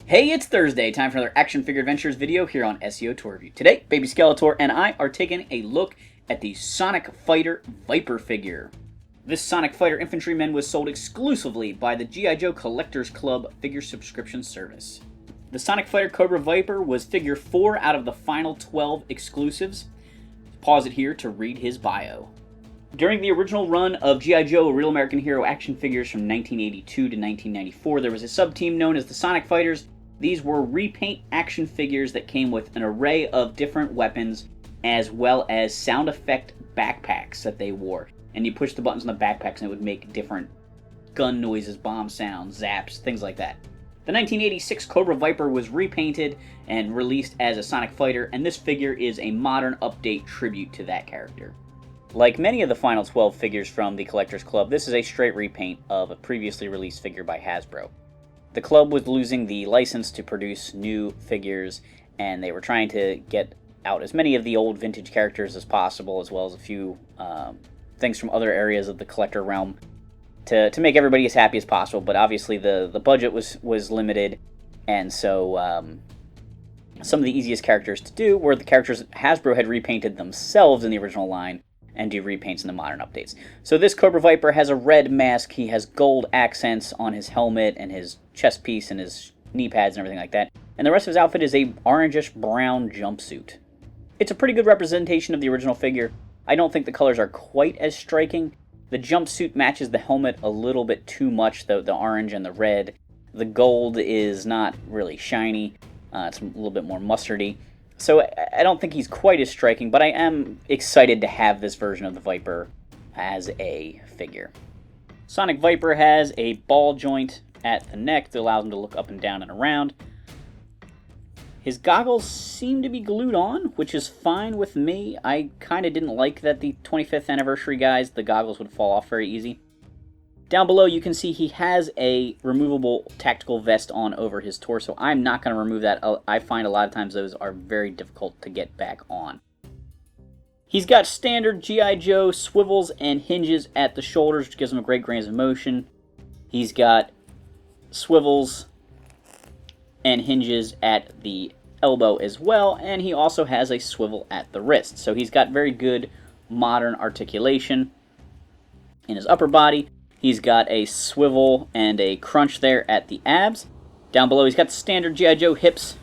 Hey, it's Thursday, time for another Action Figure Adventures video here on SEO Tour Review. Today, Baby Skeletor and I are taking a look at the Sonic Fighter Viper figure. This Sonic Fighter infantryman was sold exclusively by the G.I. Joe Collectors Club figure subscription service. The Sonic Fighter Cobra Viper was figure 4 out of the final 12 exclusives. Pause it here to read his bio. During the original run of G.I. Joe Real American Hero action figures from 1982 to 1994, there was a sub-team known as the Sonic Fighters. These were repaint action figures that came with an array of different weapons as well as sound effect backpacks that they wore. And you push the buttons on the backpacks and it would make different gun noises, bomb sounds, zaps, things like that. The 1986 Cobra Viper was repainted and released as a Sonic Fighter, and this figure is a modern update tribute to that character. Like many of the final 12 figures from the Collectors Club, this is a straight repaint of a previously released figure by Hasbro. The club was losing the license to produce new figures, and they were trying to get out as many of the old vintage characters as possible, as well as a few things from other areas of the collector realm to make everybody as happy as possible. But obviously the budget was limited, and so some of the easiest characters to do were the characters Hasbro had repainted themselves in the original line and do repaints in the modern updates. So this Cobra Viper has a red mask, he has gold accents on his helmet and his chest piece and his knee pads and everything like that, and the rest of his outfit is a orangish brown jumpsuit. It's a pretty good representation of the original figure. I don't think the colors are quite as striking. The jumpsuit matches the helmet a little bit too much, though, the orange and the red. The gold is not really shiny, it's a little bit more mustardy. So I don't think he's quite as striking, but I am excited to have this version of the Viper as a figure. Sonic Viper has a ball joint at the neck that allows him to look up and down and around. His goggles seem to be glued on, which is fine with me. I kind of didn't like that the 25th anniversary guys, the goggles would fall off very easy. Down below, you can see he has a removable tactical vest on over his torso. I'm not going to remove that. I find a lot of times those are very difficult to get back on. He's got standard G.I. Joe swivels and hinges at the shoulders, which gives him a great range of motion. He's got swivels and hinges at the elbow as well, and he also has a swivel at the wrist. So he's got very good modern articulation in his upper body. He's got a swivel and a crunch there at the abs. Down below, he's got the standard G.I. Joe hips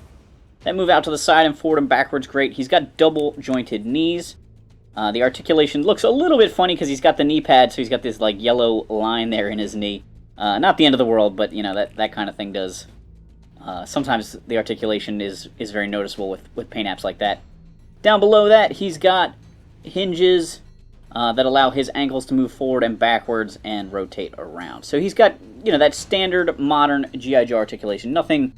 that move out to the side and forward and backwards great. He's got double jointed knees. The articulation looks a little bit funny because he's got the knee pad, so he's got this like yellow line there in his knee. Not the end of the world, but you know, that kind of thing does. Sometimes the articulation is very noticeable with paint apps like that. Down below that, he's got hinges that allow his ankles to move forward and backwards and rotate around. So he's got, you know, that standard modern G.I. Joe articulation. Nothing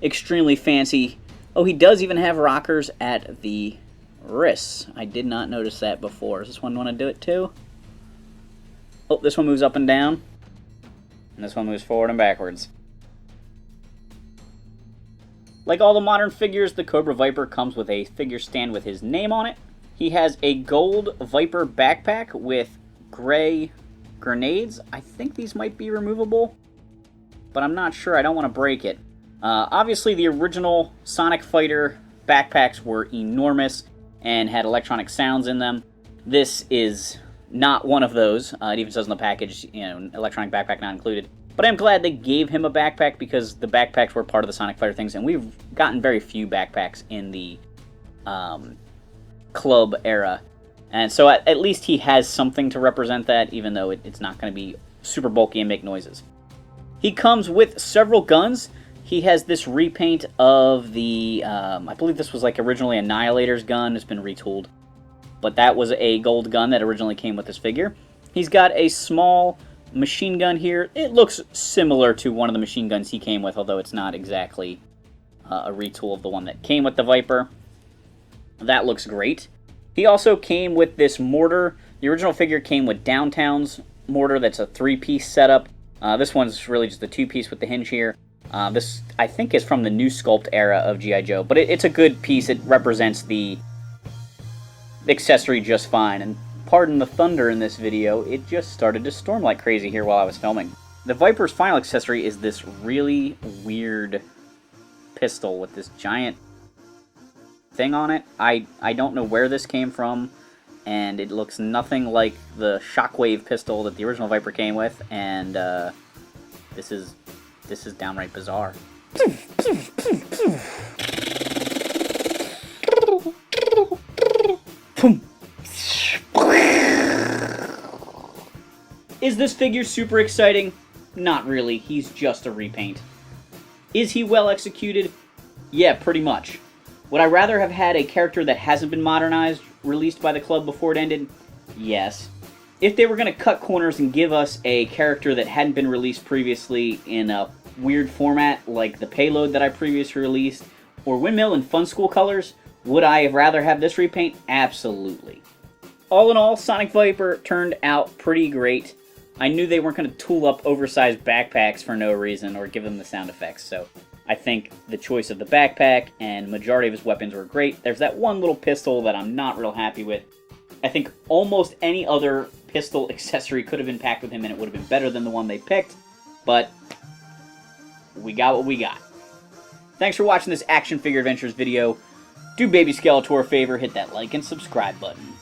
extremely fancy. Oh, he does even have rockers at the wrists. I did not notice that before. Does this one want to do it too? Oh, this one moves up and down. And this one moves forward and backwards. Like all the modern figures, the Cobra Viper comes with a figure stand with his name on it. He has a gold Viper backpack with gray grenades. I think these might be removable, but I'm not sure. I don't want to break it. Obviously, the original Sonic Fighter backpacks were enormous and had electronic sounds in them. This is not one of those. It even says on the package, you know, electronic backpack not included. But I'm glad they gave him a backpack because the backpacks were part of the Sonic Fighter things, and we've gotten very few backpacks in the club era, and so at least he has something to represent that, even though it's not going to be super bulky and make noises. He comes with several guns. He has this repaint of the, I believe this was like originally Annihilator's gun. It's been retooled, but that was a gold gun that originally came with this figure. He's got a small machine gun here. It looks similar to one of the machine guns he came with, although it's not exactly a retool of the one that came with the Viper. That looks great. He also came with this mortar. The original figure came with Downtown's mortar. That's a 3-piece setup. This one's really just a 2-piece with the hinge here. This, I think, is from the new sculpt era of G.I. Joe, but it's a good piece. It represents the accessory just fine. And pardon the thunder in this video, it just started to storm like crazy here while I was filming. The Viper's final accessory is this really weird pistol with this giant thing on it. I don't know where this came from, and it looks nothing like the Shockwave pistol that the original Viper came with, and this is downright bizarre. Is this figure super exciting? Not really. He's just a repaint. Is he well executed? Yeah, pretty much. Would I rather have had a character that hasn't been modernized, released by the club before it ended? Yes. If they were going to cut corners and give us a character that hadn't been released previously in a weird format like the Payload that I previously released, or Windmill in Fun School colors, would I have rather have this repaint? Absolutely. All in all, Sonic Viper turned out pretty great. I knew they weren't going to tool up oversized backpacks for no reason or give them the sound effects, so I think the choice of the backpack and majority of his weapons were great. There's that one little pistol that I'm not real happy with. I think almost any other pistol accessory could have been packed with him and it would have been better than the one they picked, but we got what we got. Thanks for watching this Action Figure Adventures video. Do Baby Skeletor a favor, hit that like and subscribe button.